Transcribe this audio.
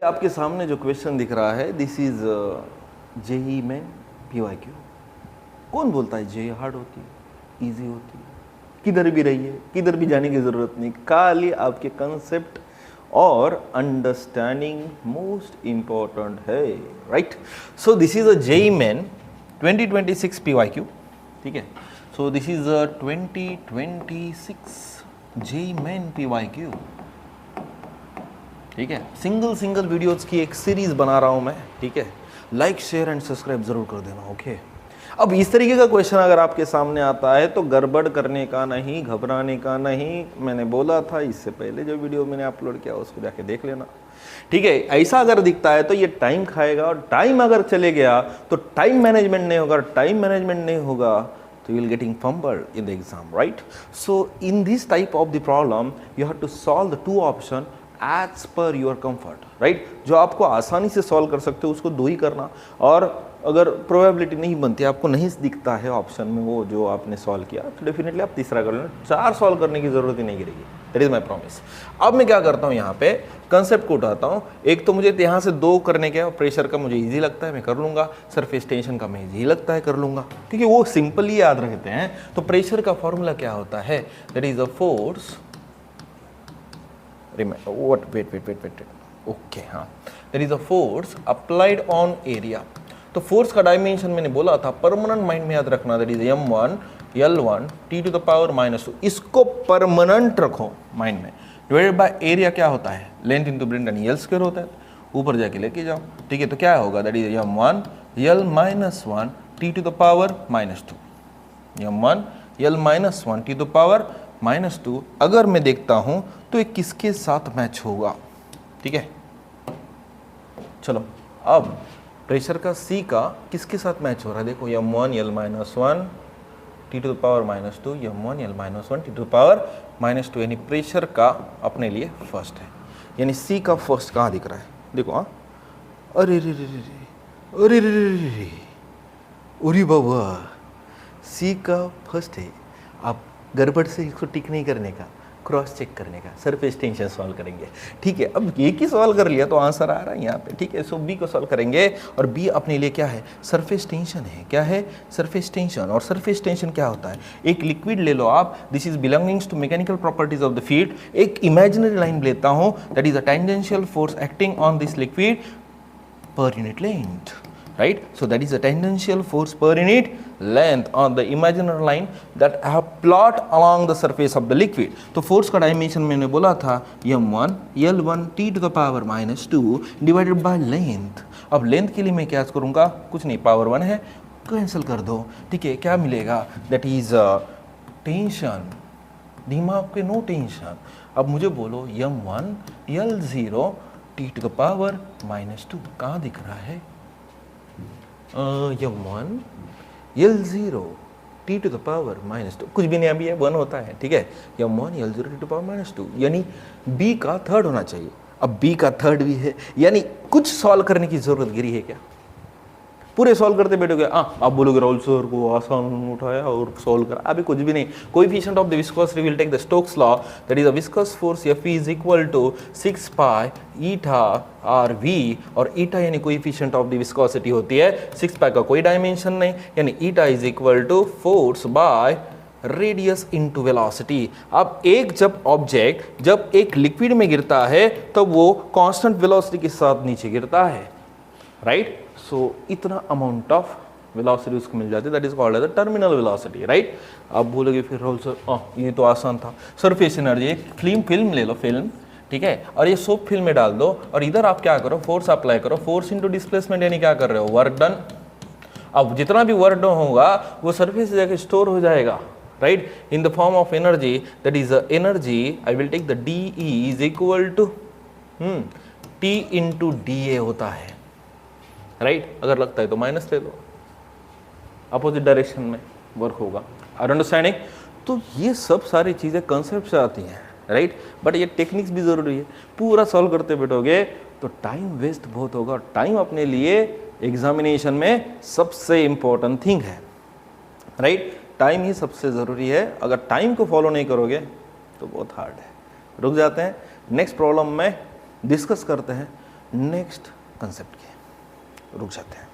आपके सामने जो क्वेश्चन दिख रहा है, this is JEE main PYQ। कौन बोलता है जेई हार्ड होती है, इजी होती है? किधर भी रहिए, किधर भी जाने की जरूरत नहीं, खाली आपके कंसेप्ट और अंडरस्टैंडिंग मोस्ट इंपॉर्टेंट है, right? So this is a JEE main 2026 PYQ, ठीक है? So this is a 2026 JEE main PYQ, ठीक है? सिंगल वीडियोस की एक सीरीज बना रहा हूं मैं, ठीक है? लाइक शेयर एंड सब्सक्राइब जरूर कर देना, ओके? अब इस तरीके का क्वेश्चन अगर आपके सामने आता है तो गड़बड़ करने का नहीं, घबराने का नहीं। मैंने बोला था इससे पहले जो वीडियो मैंने अपलोड किया उसको जाके देख लेना, ठीक है? ऐसा अगर दिखता है तो ये टाइम खाएगा, और टाइम अगर चले गया तो टाइम मैनेजमेंट नहीं होगा, टाइम मैनेजमेंट नहीं होगा तो you will getting fumbled in the exam, right? So in this type of the problem you have to solve the two option as per your comfort, right? जो आपको आसानी से solve कर सकते हो उसको दो ही करना, और अगर प्रोबेबिलिटी नहीं बनती, आपको नहीं दिखता है ऑप्शन में वो जो आपने सॉल्व किया, तो डेफिनेटली आप तीसरा कर लेना। 4 सॉल्व करने की जरूरत ही नहीं गिरेगी, दैट इज माय प्रॉमिस। अब मैं क्या करता हूँ, यहाँ पे कंसेप्ट को उठाता हूँ। एक तो मुझे यहाँ से 2 करने के, प्रेशर का मुझे इजी लगता है मैं कर लूंगा, सरफेस टेंशन का मैं इजी लगता है कर लूंगा, क्योंकि वो सिंपली याद रहते हैं। तो प्रेशर का फॉर्मूला क्या होता है, that is a force, wait, okay, हाँ, there is a force applied on area। तो फोर्स का डायमेंशन मैंने बोला था, परमानेंट माइंड में याद रखना, that is m1 L1 t to the power -2। इसको परमानेंट रखो माइंड में। डिवाइडेड बाय एरिया क्या होता है, लेंथ इंटू ब्रेथ यानी L स्क्वायर होता है, ऊपर जाके लेके जाओ, ठीक है? तो क्या होगा, that is m1 L-1 t to the power -2, m1 L-1 t to the power -2। अगर मैं देखता हूं तो ये किसके साथ मैच होगा, ठीक है? चलो, अब प्रेशर का C का किसके साथ मैच हो रहा है, देखो m1 L-1 t to the power -2, m1 L-1 t to the power -2, यानी प्रेशर का अपने लिए फर्स्ट है, यानी C का फर्स्ट कहाँ दिख रहा है, देखो। हाँ, अरे रे रे रे रे, अरे रे रे रे रे, अरे बाबा, C का फर्स्ट है। आप गड़बड़ से इसको टिक नहीं करने का, क्रॉस चेक करने का, सरफेस टेंशन सॉल्व करेंगे, ठीक है? अब एक ही सॉल्व कर लिया तो आंसर आ रहा है यहाँ पे, ठीक है? सो बी को सॉल्व करेंगे, और बी अपने लिए क्या है, सरफेस टेंशन है। क्या है, सरफेस टेंशन। और सरफेस टेंशन क्या होता है, एक लिक्विड ले लो आप, this is belongings to mechanical properties of the field. एक इमेजिनरी लाइन लेता हूँ, that is a tangential force acting on this liquid per unit length, right? So that is a tangential force per unit length on the imaginary line that I have plot along the surface of the liquid। तो force का dimension मैंने बोला था m1 L1 t to the power -2 divided by length. अब length के लिए मैं क्या करूँगा, कुछ नहीं, पावर 1 है, कैंसिल कर दो, ठीक है? क्या मिलेगा, दैट इज टेंशन, दिमाग पे नो टेंशन। अब मुझे बोलो m1 L0 t to the power -2 कहाँ दिख रहा है, m1 L0 t to the power -2, कुछ भी नहीं अभी है, 1 होता है, ठीक है? m1 L0 t to the power -2, यानी b का थर्ड होना चाहिए। अब b का थर्ड भी है, यानी कुछ सॉल्व करने की जरूरत गिरी है क्या? पूरे सॉल्व करते बैठोगे, आप बोलोगे राहुल सर को आसान उठाया और सॉल्व करा, अभी कुछ भी नहीं। Coefficient of the viscosity will take the Stokes law, that is a viscous force F is equal to 6 pi eta RV, और ईटा यानी कोएफिशिएंट ऑफ द विस्कोसिटी होती है, 6 पाई का कोई डायमेंशन नहीं, यानी eta is equal to force by radius into velocity. अब जब ऑब्जेक्ट जब एक लिक्विड में गिरता है तब तो वो कांस्टेंट वेलोसिटी के साथ नीचे गिरता है, राइट? सो इतना अमाउंट ऑफ वेलोसिटी उसको मिल जाती है, that is called as the terminal velocity, right? आप बोलोगे फिर राहुल सर ये तो आसान था। सरफेस एनर्जी, एक फिल्म ले लो, फिल्म, ठीक है? और ये सोप फिल्म में डाल दो, और इधर आप क्या करो, फोर्स अप्लाई करो, फोर्स इनटू डिस्प्लेसमेंट, यानी क्या कर रहे हो, वर्क डन। अब जितना भी वर्क डन होगा वो सरफेस से जाकर स्टोर हो जाएगा, right? In the form of energy, that is energy, I will take the DE is equal to T into DA होता है, राइट? अगर लगता है तो माइनस ले लो, अपोजिट डायरेक्शन में वर्क होगा। Are understanding? तो ये सब सारी चीज़ें कंसेप्ट से आती हैं, राइट? बट ये टेक्निक्स भी ज़रूरी है। पूरा सॉल्व करते बैठोगे तो टाइम वेस्ट बहुत होगा। टाइम अपने लिए एग्जामिनेशन में सबसे इंपॉर्टेंट थिंग है, राइट? टाइम ही सबसे ज़रूरी है। अगर टाइम को फॉलो नहीं करोगे तो बहुत हार्ड है। रुक जाते हैं, नेक्स्ट प्रॉब्लम में डिस्कस करते हैं। नेक्स्ट कंसेप्ट के रुक जाते हैं।